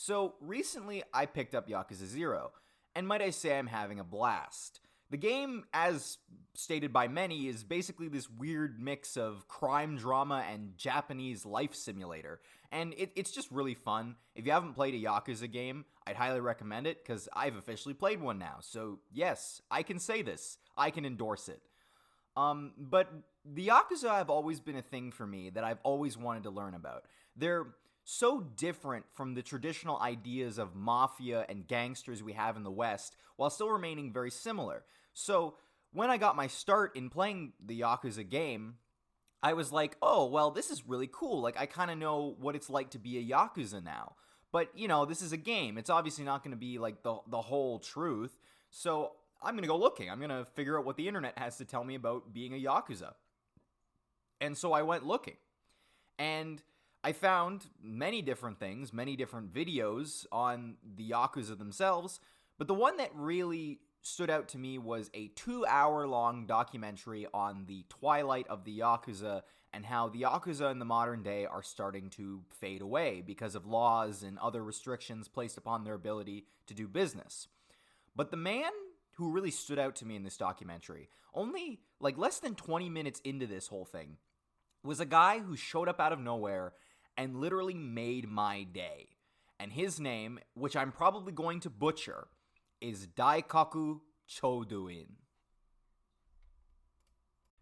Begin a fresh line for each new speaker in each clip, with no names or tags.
So recently I picked up Yakuza 0, and might I say I'm having a blast. The game, as stated by many, is basically this weird mix of crime drama and Japanese life simulator, and it's just really fun. If you haven't played a Yakuza game, I'd highly recommend it, because I've officially played one now, so yes, I can say this. I can endorse it. But the Yakuza have always been a thing for me that I've always wanted to learn about. They're so different from the traditional ideas of mafia and gangsters we have in the West, while still remaining very similar. So, when I got my start in playing the Yakuza game, I was like, oh, well, this is really cool. Like, I kind of know what it's like to be a Yakuza now. But, this is a game. It's obviously not going to be like the whole truth. So, I'm going to go looking. I'm going to figure out what the internet has to tell me about being a Yakuza. And so I went looking. And I found many different things, many different videos on the Yakuza themselves. But the one that really stood out to me was a 2-hour-long documentary on the twilight of the Yakuza and how the Yakuza in the modern day are starting to fade away because of laws and other restrictions placed upon their ability to do business. But the man who really stood out to me in this documentary, only like less than 20 minutes into this whole thing, was a guy who showed up out of nowhere and literally made my day. And his name, which I'm probably going to butcher, is Daikaku Choudouin.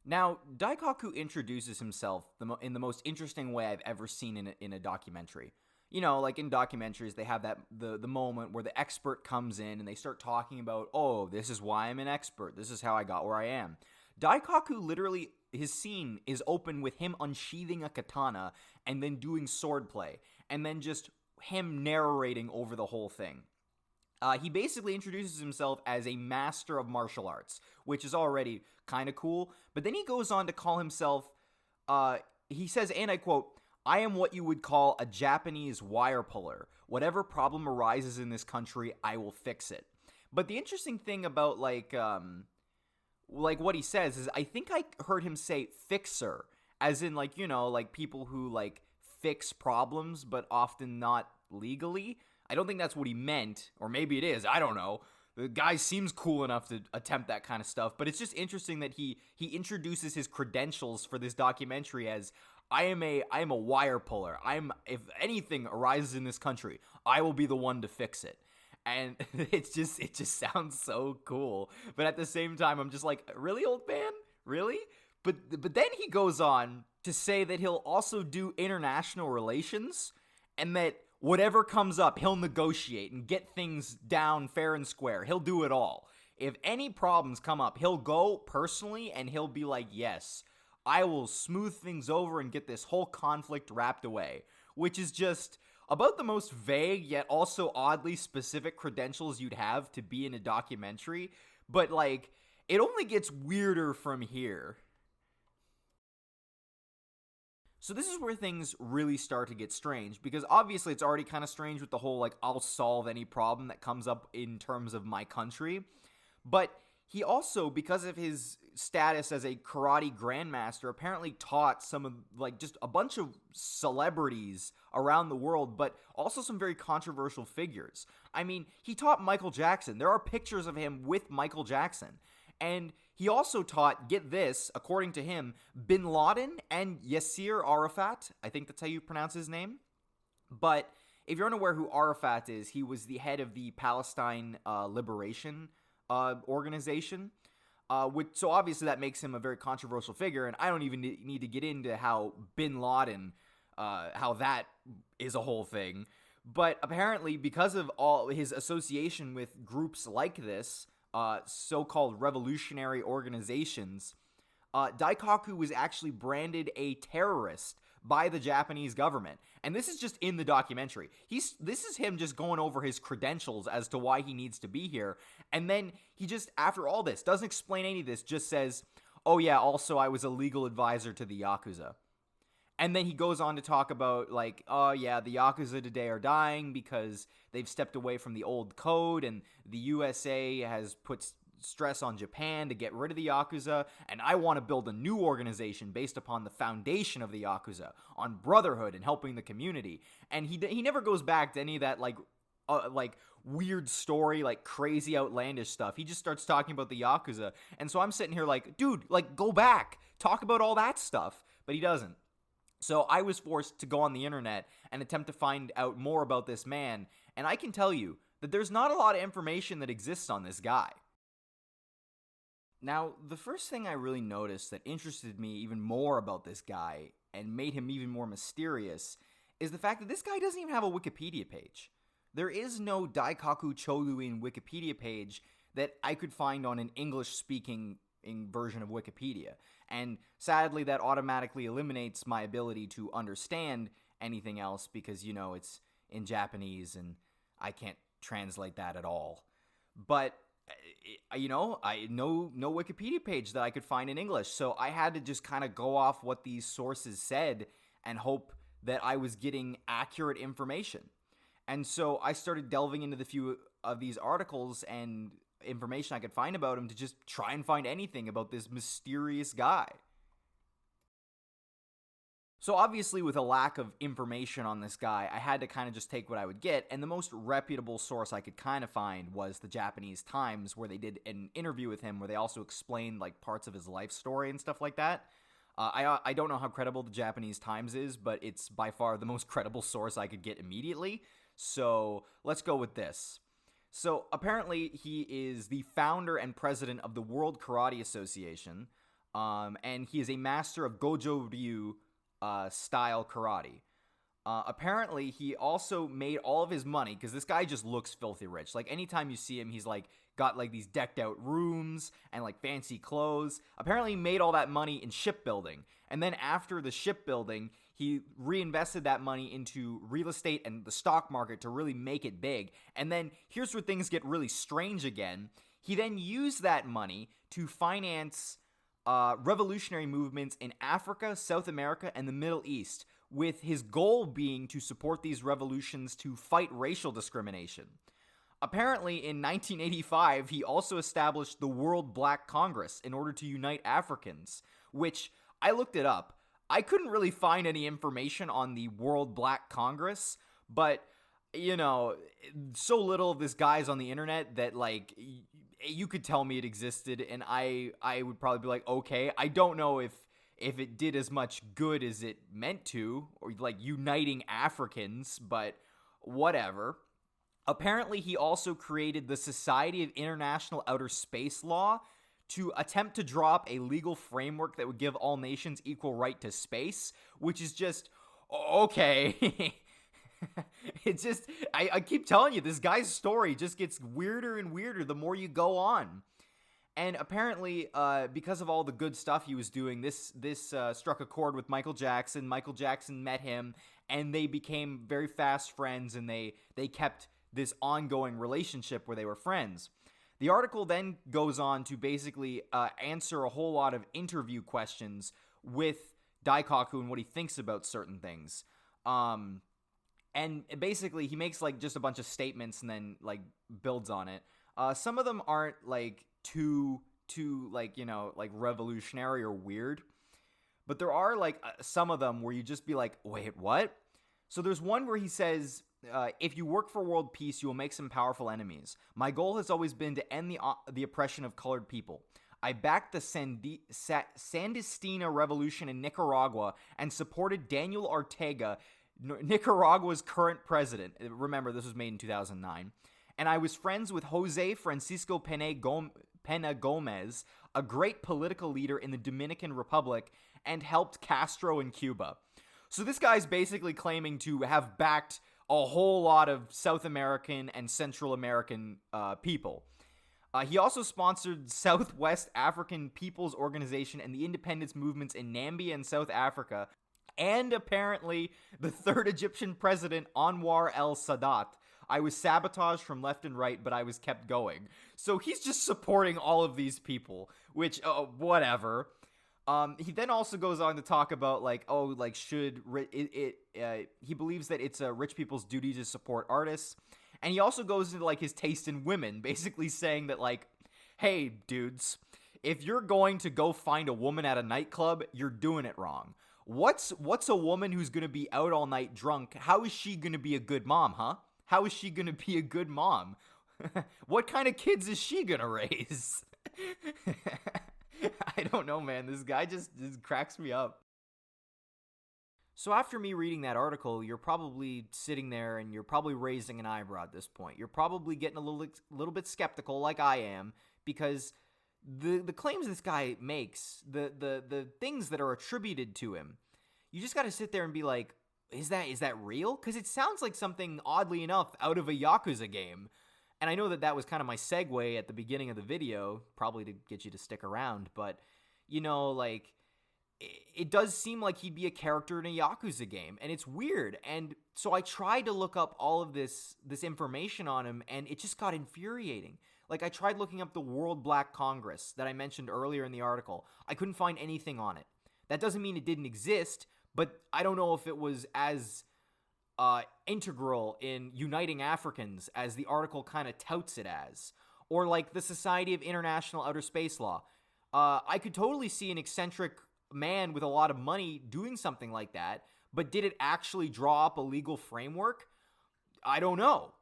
Now, Daikaku introduces himself in the most interesting way I've ever seen in a documentary. Like in documentaries, they have the moment where the expert comes in and they start talking about, oh, this is why I'm an expert. This is how I got where I am. Daikaku literally, his scene is open with him unsheathing a katana and then doing swordplay, and then just him narrating over the whole thing. He basically introduces himself as a master of martial arts, which is already kind of cool, but then he goes on to call himself, he says, and I quote, "I am what you would call a Japanese wire puller. Whatever problem arises in this country, I will fix it." But the interesting thing about like what he says is, I think I heard him say fixer, as in like people who like fix problems, but often not legally. I don't think that's what he meant, or maybe it is. I don't know. The guy seems cool enough to attempt that kind of stuff, but it's just interesting that he introduces his credentials for this documentary as, I am a wire puller. If anything arises in this country, I will be the one to fix it. And it just sounds so cool. But at the same time, I'm just like, really, old man? Really? But then he goes on to say that he'll also do international relations, and that whatever comes up, he'll negotiate and get things down fair and square. He'll do it all. If any problems come up, he'll go personally and he'll be like, yes, I will smooth things over and get this whole conflict wrapped away. Which is just about the most vague yet also oddly specific credentials you'd have to be in a documentary. But like, it only gets weirder from here. So this is where things really start to get strange, because obviously it's already kind of strange with the whole, like, I'll solve any problem that comes up in terms of my country. But he also, because of his status as a karate grandmaster, apparently taught some of, like, just a bunch of celebrities around the world, but also some very controversial figures. I mean, he taught Michael Jackson. There are pictures of him with Michael Jackson. And he also taught, get this, according to him, Bin Laden and Yasser Arafat. I think that's how you pronounce his name. But if you're unaware who Arafat is, he was the head of the Palestine Liberation Organization. So obviously that makes him a very controversial figure, and I don't even need to get into how Bin Laden, how that is a whole thing. But apparently, because of all his association with groups like this, so-called revolutionary organizations, Daikaku was actually branded a terrorist by the Japanese government. And this is just in the documentary. This is him just going over his credentials as to why he needs to be here. And then he just, after all this, doesn't explain any of this, just says, oh yeah, also I was a legal advisor to the Yakuza. And then he goes on to talk about, like, oh yeah, the Yakuza today are dying because they've stepped away from the old code, and the USA has put stress on Japan to get rid of the yakuza, and I want to build a new organization based upon the foundation of the yakuza, on brotherhood and helping the community. And he never goes back to any of that like weird story, like crazy outlandish stuff. He just starts talking about the yakuza, and so I'm sitting here like, dude, like go back, talk about all that stuff, but he doesn't. So I was forced to go on the internet and attempt to find out more about this man, and I can tell you that there's not a lot of information that exists on this guy. Now, the first thing I really noticed that interested me even more about this guy and made him even more mysterious is the fact that this guy doesn't even have a Wikipedia page. There is no Daikaku Choudouin Wikipedia page that I could find on an English-speaking version of Wikipedia. And sadly, that automatically eliminates my ability to understand anything else because, it's in Japanese and I can't translate that at all. But I no Wikipedia page that I could find in English, so I had to just kind of go off what these sources said and hope that I was getting accurate information. And so I started delving into the few of these articles and information I could find about him to just try and find anything about this mysterious guy. So obviously, with a lack of information on this guy, I had to kind of just take what I would get, and the most reputable source I could kind of find was the Japanese Times, where they did an interview with him where they also explained like parts of his life story and stuff like that. I don't know how credible the Japanese Times is, but it's by far the most credible source I could get immediately. So let's go with this. So apparently, he is the founder and president of the World Karate Association, and he is a master of Gojo Ryu style karate. Apparently, he also made all of his money, because this guy just looks filthy rich. Like, anytime you see him, he's like got like these decked out rooms and like fancy clothes. Apparently, he made all that money in shipbuilding. And then after the shipbuilding, he reinvested that money into real estate and the stock market to really make it big. And then here's where things get really strange again. He then used that money to finance revolutionary movements in Africa, South America, and the Middle East, with his goal being to support these revolutions to fight racial discrimination. Apparently, in 1985, he also established the World Black Congress in order to unite Africans, which I looked it up. I couldn't really find any information on the World Black Congress, but, so little of this guy's on the internet that, like, you could tell me it existed, and I would probably be like, okay. I don't know if it did as much good as it meant to, or like uniting Africans, but whatever. Apparently, he also created the Society of International Outer Space Law to attempt to draw up a legal framework that would give all nations equal right to space, which is just, okay. It's just, I keep telling you, this guy's story just gets weirder and weirder the more you go on. And apparently, because of all the good stuff he was doing, this struck a chord with Michael Jackson. Michael Jackson met him, and they became very fast friends, and they kept this ongoing relationship where they were friends. The article then goes on to basically answer a whole lot of interview questions with Daikaku and what he thinks about certain things. And basically, he makes like just a bunch of statements and then like builds on it. Some of them aren't like too like, like revolutionary or weird, but there are like some of them where you just be like, wait, what? So there's one where he says, if you work for world peace, you will make some powerful enemies. My goal has always been to end the oppression of colored people. I backed the Sandinista revolution in Nicaragua and supported Daniel Ortega, Nicaragua's current president. Remember, this was made in 2009. And I was friends with Jose Francisco Pena Gomez, a great political leader in the Dominican Republic, and helped Castro in Cuba. So this guy's basically claiming to have backed a whole lot of South American and Central American people. He also sponsored Southwest African People's Organization and the independence movements in Namibia and South Africa, and apparently the third Egyptian president, Anwar el-Sadat. I was sabotaged from left and right, but I was kept going. So he's just supporting all of these people, which, whatever. He then also goes on to talk about, like, he believes that it's rich people's duty to support artists. And he also goes into, like, his taste in women, basically saying that, like, Hey, dudes, if you're going to go find a woman at a nightclub, you're doing it wrong. What's a woman who's going to be out all night drunk? How is she going to be a good mom, huh? How is she going to be a good mom? What kind of kids is she going to raise? I don't know, man. This guy just cracks me up. So after me reading that article, you're probably sitting there and you're probably raising an eyebrow at this point. You're probably getting a little bit skeptical like I am because the claims this guy makes, the things that are attributed to him, you just got to sit there and be like, is that real? Cuz it sounds like something oddly enough out of a yakuza game. And I know that was kind of my segue at the beginning of the video, probably to get you to stick around, but like it does seem like he'd be a character in a Yakuza game, and it's weird. And so I tried to look up all of this information on him, and it just got infuriating. Like, I tried looking up the World Black Congress that I mentioned earlier in the article. I couldn't find anything on it. That doesn't mean it didn't exist, but I don't know if it was as integral in uniting Africans as the article kind of touts it as. Or like the Society of International Outer Space Law. I could totally see an eccentric man with a lot of money doing something like that, but did it actually draw up a legal framework? I don't know.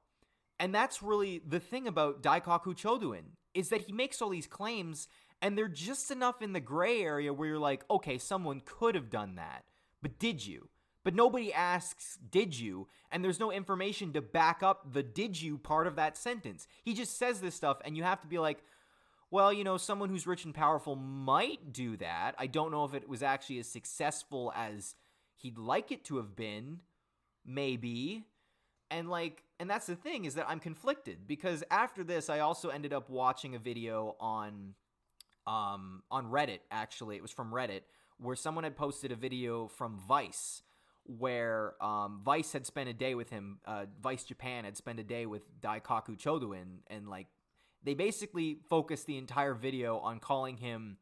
And that's really the thing about Daikaku Choudouin, is that he makes all these claims, and they're just enough in the gray area where you're like, okay, someone could have done that, but did you? But nobody asks, did you? And there's no information to back up the did you part of that sentence. He just says this stuff, and you have to be like, well, someone who's rich and powerful might do that. I don't know if it was actually as successful as he'd like it to have been. Maybe. And that's the thing, is that I'm conflicted, because after this, I also ended up watching a video on Reddit, actually. It was from Reddit, where someone had posted a video from Vice, where Vice had spent a day with him. Vice Japan had spent a day with Daikaku Choudouin, and they basically focused the entire video on calling him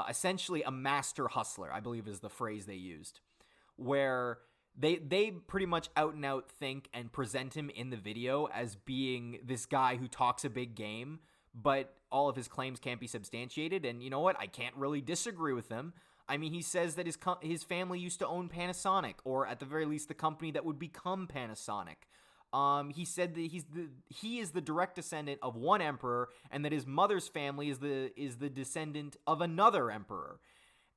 essentially a master hustler, I believe is the phrase they used, where they pretty much out and out think and present him in the video as being this guy who talks a big game, but all of his claims can't be substantiated. And you know what? I can't really disagree with him. I mean, he says that his family used to own Panasonic, or at the very least the company that would become Panasonic. He said that he is the direct descendant of one emperor, and that his mother's family is the descendant of another emperor.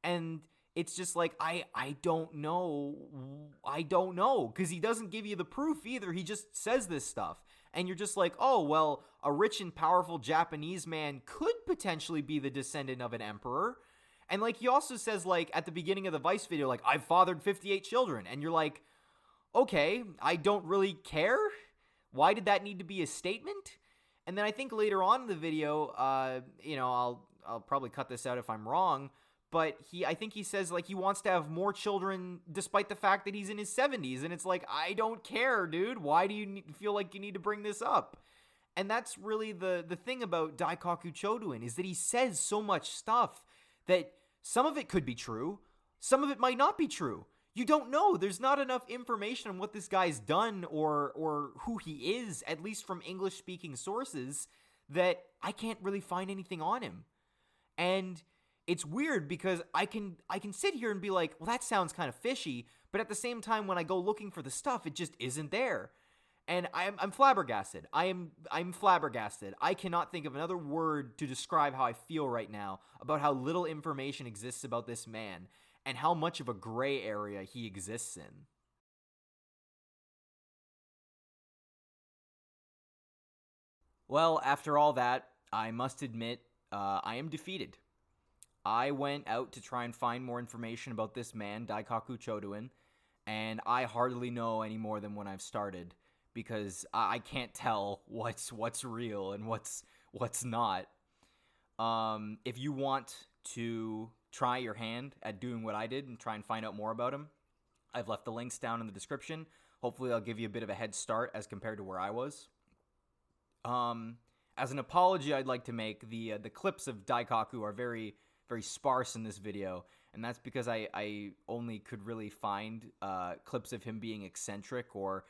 And it's just like, I don't know, because he doesn't give you the proof either. He just says this stuff, and you're just like, oh, well, a rich and powerful Japanese man could potentially be the descendant of an emperor. And he also says, at the beginning of the Vice video, I've fathered 58 children, and you're like, okay, I don't really care. Why did that need to be a statement? And then I think later on in the video, I'll probably cut this out if I'm wrong, but I think he says he wants to have more children despite the fact that he's in his 70s, and it's like, I don't care, dude. Why do you feel like you need to bring this up? And that's really the thing about Daikaku Choudouin, is that he says so much stuff that some of it could be true, some of it might not be true. You don't know. There's not enough information on what this guy's done or who he is, at least from English-speaking sources, that I can't really find anything on him. And it's weird because I can sit here and be like, well, that sounds kind of fishy, but at the same time, when I go looking for the stuff, it just isn't there. And I'm flabbergasted. I'm flabbergasted. I cannot think of another word to describe how I feel right now about how little information exists about this man and how much of a gray area he exists in. Well, after all that, I must admit, I am defeated. I went out to try and find more information about this man, Daikaku Choudouin, and I hardly know any more than when I've started, because I can't tell what's real and what's not. If you want to try your hand at doing what I did and try and find out more about him, I've left the links down in the description. Hopefully I'll give you a bit of a head start as compared to where I was. As an apology, I'd like to make the clips of Daikaku are very, very sparse in this video, and that's because I only could really find clips of him being eccentric or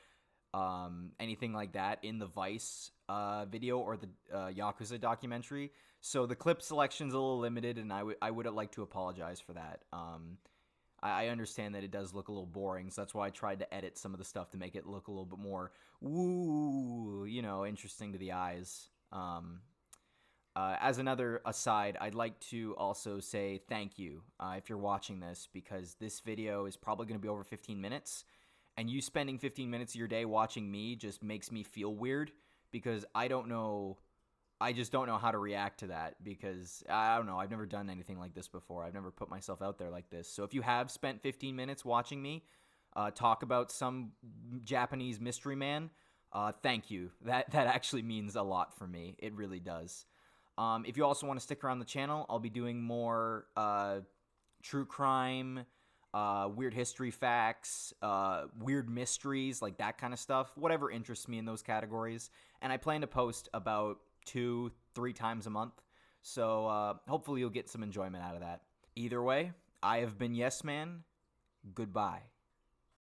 anything like that in the Vice video or the Yakuza documentary. So the clip selection's a little limited, and I would like to apologize for that. I understand that it does look a little boring, so that's why I tried to edit some of the stuff to make it look a little bit more, woo, interesting to the eyes. As another aside, I'd like to also say thank you if you're watching this, because this video is probably going to be over 15 minutes, and you spending 15 minutes of your day watching me just makes me feel weird, because I just don't know how to react to that, because I don't know, I've never done anything like this before. I've never put myself out there like this. So if you have spent 15 minutes watching me talk about some Japanese mystery man, thank you. That actually means a lot for me. It really does. If you also want to stick around the channel, I'll be doing more true crime, weird history facts, weird mysteries, like that kind of stuff, whatever interests me in those categories. And I plan to post about 2-3 times a month, so hopefully you'll get some enjoyment out of that. Either way, I have been Yes Man. Goodbye.